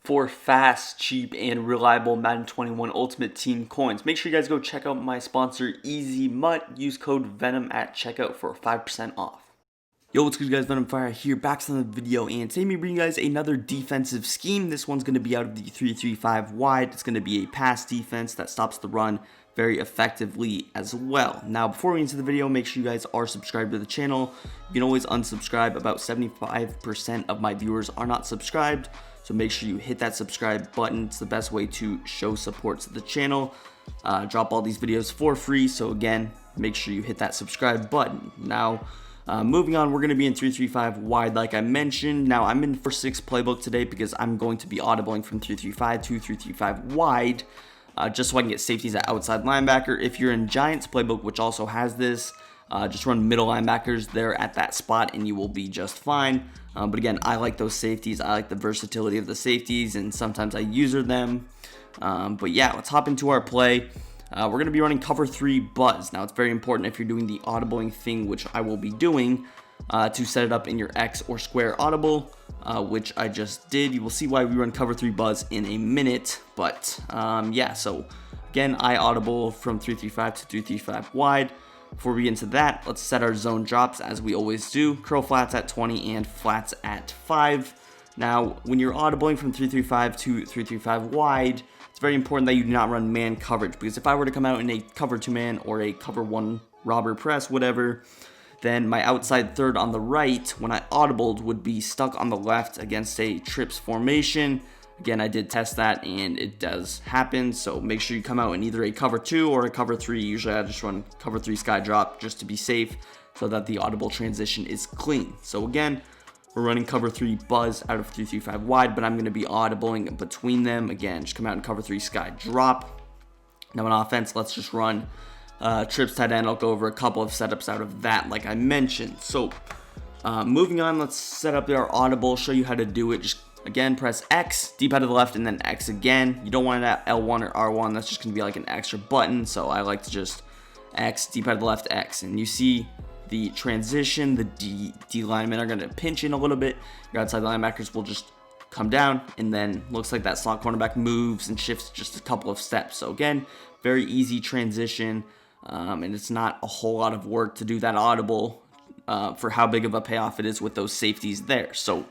for fast, cheap, and reliable Madden 21 Ultimate Team coins. Make sure you guys go check out my sponsor, Easy Mutt. Use code VENOM at checkout for 5% off. Yo, what's good, guys? Venom Fire here, back to another video, and today we bring you guys another defensive scheme. This one's going to be out of the 3-3-5 wide. It's going to be a pass defense that stops the run very effectively as well. Now, before we get into the video, make sure you guys are subscribed to the channel. You can always unsubscribe. About 75% of my viewers are not subscribed, so make sure you hit that subscribe button. It's the best way to show support to the channel. Drop all these videos for free, so again, make sure you hit that subscribe button. Now, moving on, we're going to be in 3-3-5 wide like I mentioned. Now, I'm in 4-6 playbook today because I'm going to be audibling from 3-3-5 to 3-3-5 wide, just so I can get safeties at outside linebacker. If you're in Giants playbook, which also has this, just run middle linebackers there at that spot and you will be just fine. But again, I like those safeties. I like the versatility of the safeties, and sometimes I user them. But yeah, let's hop into our play. We're going to be running cover 3 buzz. Now, it's very important if you're doing the audibling thing, which I will be doing, to set it up in your X or square audible, which I just did. You will see why we run cover 3 buzz in a minute. But yeah, so again, I audible from 3-3-5 to 3-3-5 wide. Before we get into that, let's set our zone drops as we always do. Curl flats at 20 and flats at 5. Now, when you're audibling from 3-3-5 to 3-3-5 wide, it's very important that you do not run man coverage, because if I were to come out in a cover 2 man or a cover 1 robber press, whatever, then my outside third on the right, when I audibled, would be stuck on the left against a trips formation. Again, I did test that and it does happen, so make sure you come out in either a cover 2 or a cover 3. Usually I just run cover 3 sky drop just to be safe so that the audible transition is clean. So again, we're running cover 3 buzz out of 3-3-5 wide, but I'm going to be audibling between them. Again, just come out in cover 3 sky drop. Now on offense, let's just run trips tight end. I'll go over a couple of setups out of that like I mentioned. So moving on, let's set up our audible, show you how to do it. Just again, press X, deep out to the left, and then X again. You don't want it at L1 or R1. That's just going to be like an extra button, so I like to just X, deep out to the left, X. And you see the transition, the D linemen are going to pinch in a little bit. Your outside linebackers will just come down, and then looks like that slot cornerback moves and shifts just a couple of steps. So again, very easy transition, and it's not a whole lot of work to do that audible for how big of a payoff it is with those safeties there. So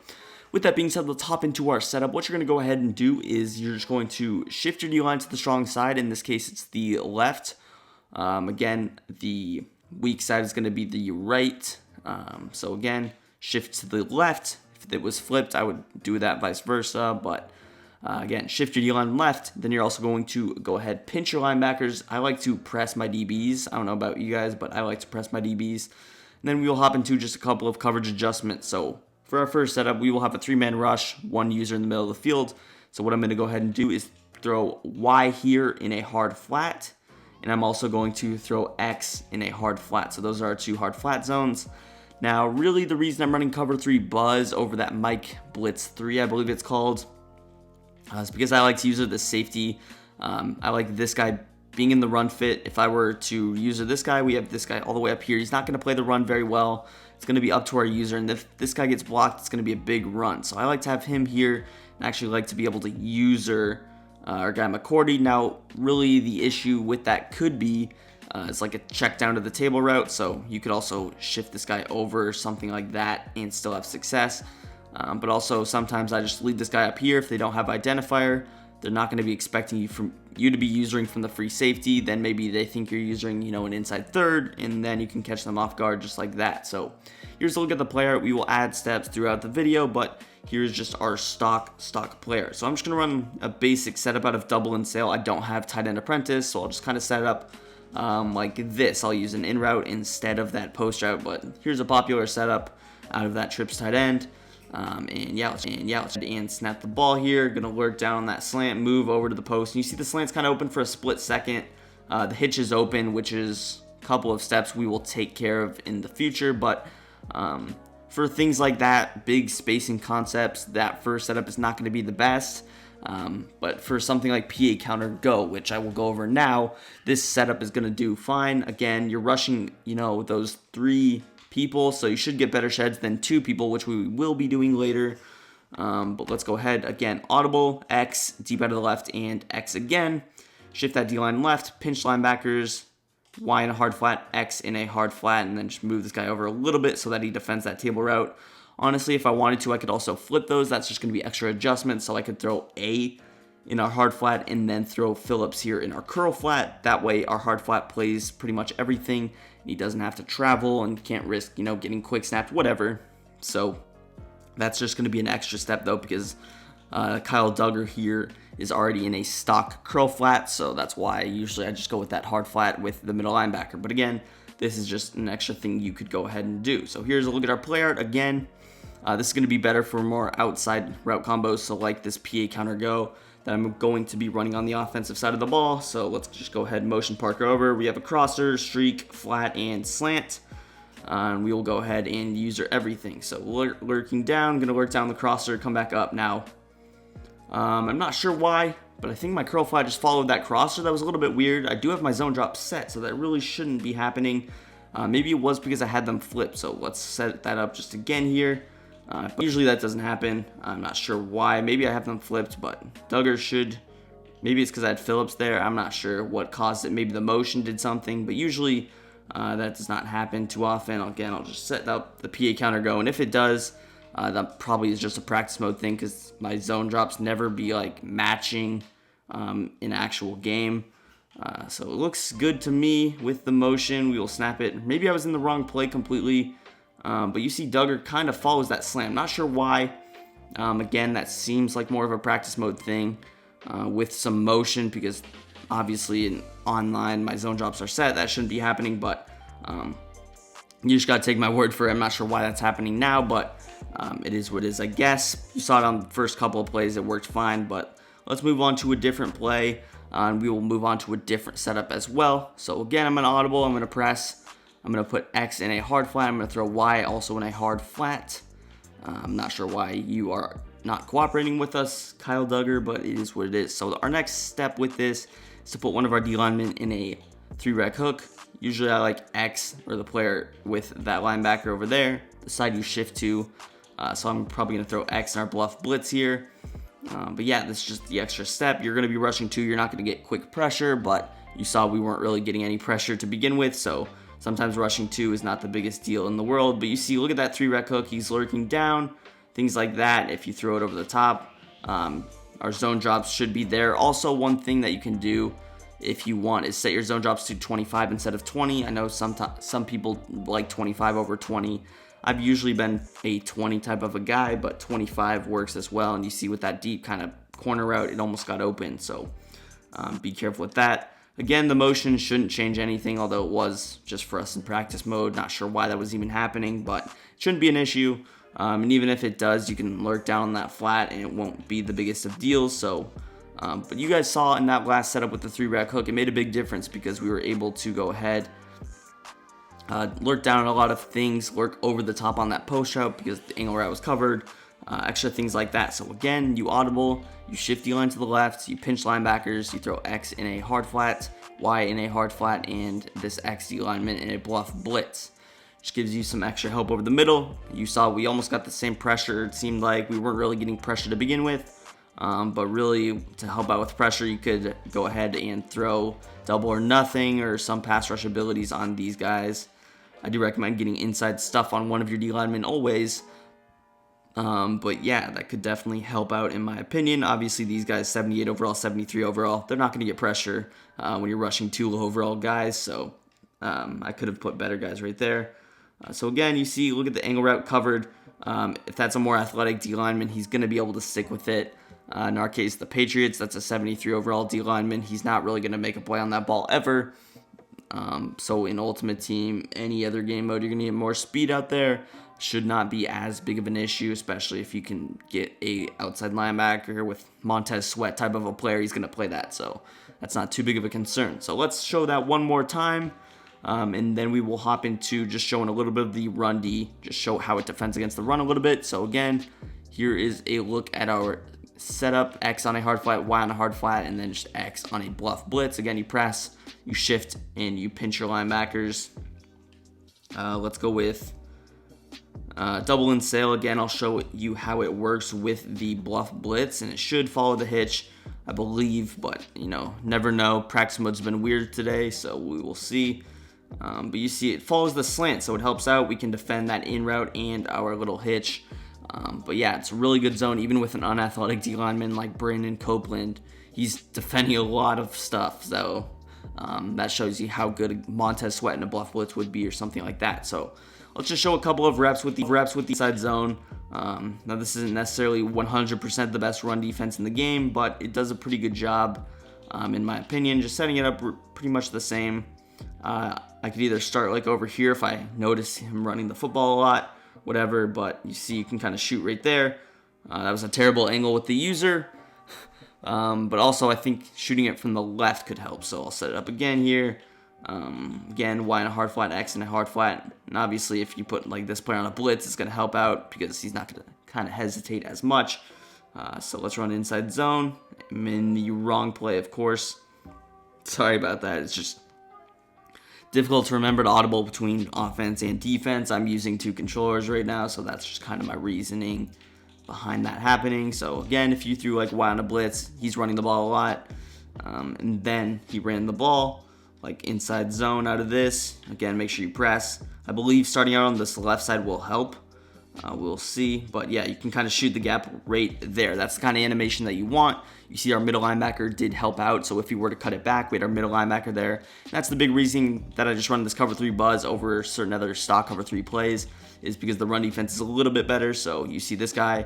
with that being said, let's hop into our setup. What you're going to go ahead and do is you're just going to shift your D-line to the strong side. In this case, it's the left. Again, the weak side is going to be the right. So again, shift to the left. If it was flipped, I would do that vice versa. But again, shift your D-line left. Then you're also going to go ahead, pinch your linebackers. I like to press my DBs. I don't know about you guys, but I like to press my DBs. And then we will hop into just a couple of coverage adjustments. So for our first setup, we will have a 3-man rush, one user in the middle of the field. So what I'm going to go ahead and do is throw Y here in a hard flat, and I'm also going to throw X in a hard flat. So those are our 2 hard flat zones. Now, really the reason I'm running cover 3 buzz over that Mike Blitz 3, I believe it's called, is because I like to use the safety. I like this guy being in the run fit. If I were to use this guy, we have this guy all the way up here. He's not going to play the run very well. It's going to be up to our user, and if this guy gets blocked, it's going to be a big run. So I like to have him here, and actually like to be able to user our guy McCourty. Now, really the issue with that could be it's like a check down to the table route, so you could also shift this guy over or something like that and still have success. But also sometimes I just leave this guy up here. If they don't have identifier, they're not going to be expecting you to be using from the free safety. Then maybe they think you're using, an inside third, and then you can catch them off guard just like that. So here's a look at the player. We will add steps throughout the video, but here's just our stock player. So I'm just going to run a basic setup out of double and sail. I don't have tight end apprentice, so I'll just kind of set it up like this. I'll use an in route instead of that post route, but here's a popular setup out of that trips tight end. And snap the ball here. Gonna lurk down on that slant, move over to the post. And you see the slant's kind of open for a split second. The hitch is open, which is a couple of steps we will take care of in the future. But for things like that, big spacing concepts, that first setup is not going to be the best. But for something like PA counter go, which I will go over now, this setup is going to do fine. Again, you're rushing, those 3 people, so you should get better sheds than 2 people, which we will be doing later. But let's go ahead again. Audible, X, deep out of the left, and X again. Shift that D-line left, pinch linebackers, Y in a hard flat, X in a hard flat, and then just move this guy over a little bit so that he defends that table route. Honestly, if I wanted to, I could also flip those. That's just going to be extra adjustments. So I could throw A in our hard flat and then throw Phillips here in our curl flat. That way our hard flat plays pretty much everything. He doesn't have to travel and can't risk, getting quick snapped, whatever. So that's just going to be an extra step though, because Kyle Duggar here is already in a stock curl flat, so that's why usually I just go with that hard flat with the middle linebacker. But again, this is just an extra thing you could go ahead and do. So here's a look at our play art again. This is going to be better for more outside route combos, so like this PA counter go that I'm going to be running on the offensive side of the ball. So let's just go ahead and motion Parker over. We have a crosser, streak, flat, and slant. And we will go ahead and user everything. So lurking down, going to lurk down the crosser, come back up. Now, I'm not sure why, but I think my curl flat just followed that crosser. That was a little bit weird. I do have my zone drop set, so that really shouldn't be happening. Maybe it was because I had them flipped, so let's set that up just again here. But usually that doesn't happen. I'm not sure why. Maybe I have them flipped, but Duggar should. Maybe it's because I had Phillips there. I'm not sure what caused it. Maybe the motion did something, but usually that does not happen too often. Again, I'll just set up the PA counter go, and if it does, that probably is just a practice mode thing because my zone drops never be like matching in actual game. So it looks good to me with the motion. We will snap it. Maybe I was in the wrong play completely, but you see Duggar kind of follows that slam. Not sure why. Again, that seems like more of a practice mode thing with some motion because obviously in online my zone drops are set. That shouldn't be happening, but you just got to take my word for it. I'm not sure why that's happening now, but it is what it is, I guess. You saw it on the first couple of plays. It worked fine, but let's move on to a different play, and we will move on to a different setup as well. So again, I'm going to audible. I'm going to press. I'm going to put X in a hard flat. I'm going to throw Y also in a hard flat. I'm not sure why you are not cooperating with us, Kyle Duggar, but it is what it is. So our next step with this is to put one of our D linemen in a 3-rec hook. Usually I like X or the player with that linebacker over there, the side you shift to. So I'm probably going to throw X in our bluff blitz here. But yeah, this is just the extra step. You're going to be rushing 2. You're not going to get quick pressure, but you saw we weren't really getting any pressure to begin with. So sometimes rushing 2 is not the biggest deal in the world. But you see, look at that 3-rec hook. He's lurking down, things like that. If you throw it over the top, our zone drops should be there. Also, one thing that you can do if you want is set your zone drops to 25 instead of 20. I know some people like 25 over 20. I've usually been a 20 type of a guy, but 25 works as well. And you see with that deep kind of corner route, it almost got open. So be careful with that. Again, the motion shouldn't change anything, although it was just for us in practice mode. Not sure why that was even happening, but it shouldn't be an issue. And even if it does, you can lurk down on that flat and it won't be the biggest of deals. So, but you guys saw in that last setup with the 3-rec hook, it made a big difference because we were able to go ahead, lurk down on a lot of things, lurk over the top on that post route because the angle route was covered, extra things like that. So again, you audible, you shift D-line to the left, you pinch linebackers, you throw X in a hard flat, Y in a hard flat, and this X D-lineman in a bluff blitz. Which gives you some extra help over the middle. You saw we almost got the same pressure. It seemed like we weren't really getting pressure to begin with, but really to help out with pressure, you could go ahead and throw double or nothing or some pass rush abilities on these guys. I do recommend getting inside stuff on one of your D linemen always. But yeah, that could definitely help out in my opinion. Obviously, these guys 78 overall, 73 overall, they're not going to get pressure when you're rushing 2 low overall guys. So I could have put better guys right there. So again, you see, look at the angle route covered. If that's a more athletic D lineman, he's going to be able to stick with it. In our case, the Patriots, that's a 73 overall D lineman. He's not really going to make a play on that ball ever. So in Ultimate Team, any other game mode, you're going to get more speed out there. Should not be as big of an issue, especially if you can get a outside linebacker with Montez Sweat type of a player. He's going to play that, so that's not too big of a concern. So let's show that one more time. And then we will hop into just showing a little bit of the run D, just show how it defends against the run a little bit. So again, here is a look at our setup: X on a hard flat, Y on a hard flat, and then just X on a bluff blitz. Again, you press, you shift, and you pinch your linebackers. Let's go with Double in sail, again, I'll show you how it works with the bluff blitz, and it should follow the hitch, I believe, but, you know, never know. Practice mode's been weird today, so we will see. But you see it follows the slant, so it helps out. We can defend that in route and our little hitch. But yeah, it's a really good zone, even with an unathletic D lineman like Brandon Copeland. He's defending a lot of stuff, so that shows you how good Montez Sweat in a bluff blitz would be or something like that. So let's just show a couple of reps with the inside zone. Now this isn't necessarily 100% the best run defense in the game, but it does a pretty good job, in my opinion, just setting it up pretty much the same. I could either start like over here if I notice him running the football a lot, whatever, but you see you can kind of shoot right there. That was a terrible angle with the user, but also I think shooting it from the left could help, so I'll set it up again here. Again, Y and a hard flat, X and a hard flat, and obviously if you put like this player on a blitz, it's going to help out because he's not going to kind of hesitate as much. So let's run inside zone. I'm in the wrong play, of course. Sorry about that, it's just difficult to remember to audible between offense and defense. I'm using two controllers right now, so that's just kind of my reasoning behind that happening. So again, if you threw like Y on a blitz, he's running the ball a lot, and then he ran the ball like inside zone out of this. Again, make sure you press. I believe starting out on this left side will help. We'll see, but yeah, you can kind of shoot the gap right there. That's the kind of animation that you want. You see our middle linebacker did help out, so if you were to cut it back, we had our middle linebacker there. And that's the big reason that I just run this cover 3 buzz over certain other stock cover 3 plays, is because the run defense is a little bit better. So you see this guy,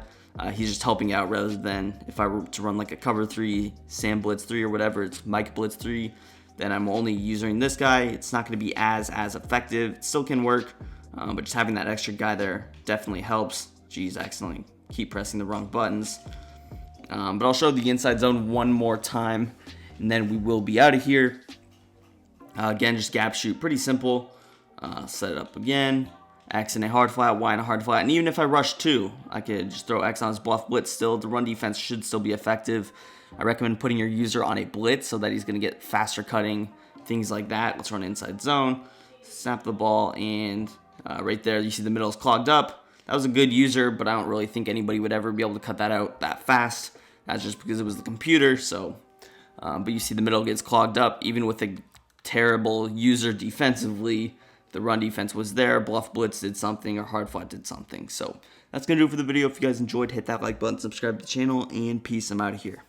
he's just helping out rather than if I were to run like a cover 3, Sam Blitz 3 or whatever, it's Mike Blitz 3, then I'm only using this guy. It's not going to be as effective. It still can work, but just having that extra guy there definitely helps. Geez, I accidentally keep pressing the wrong buttons. But I'll show the inside zone one more time, and then we will be out of here. Again, just gap shoot, pretty simple. Set it up again. X and a hard flat, Y and a hard flat. And even if I rush 2, I could just throw X on his bluff blitz still. The run defense should still be effective. I recommend putting your user on a blitz so that he's going to get faster cutting, things like that. Let's run inside zone. Snap the ball, and right there, you see the middle is clogged up. That was a good user, but I don't really think anybody would ever be able to cut that out that fast. That's just because it was the computer. So, but you see the middle gets clogged up. Even with a terrible user defensively, the run defense was there. Bluff blitz did something, or hard flat did something. So that's going to do it for the video. If you guys enjoyed, hit that like button, subscribe to the channel, and peace. I'm out of here.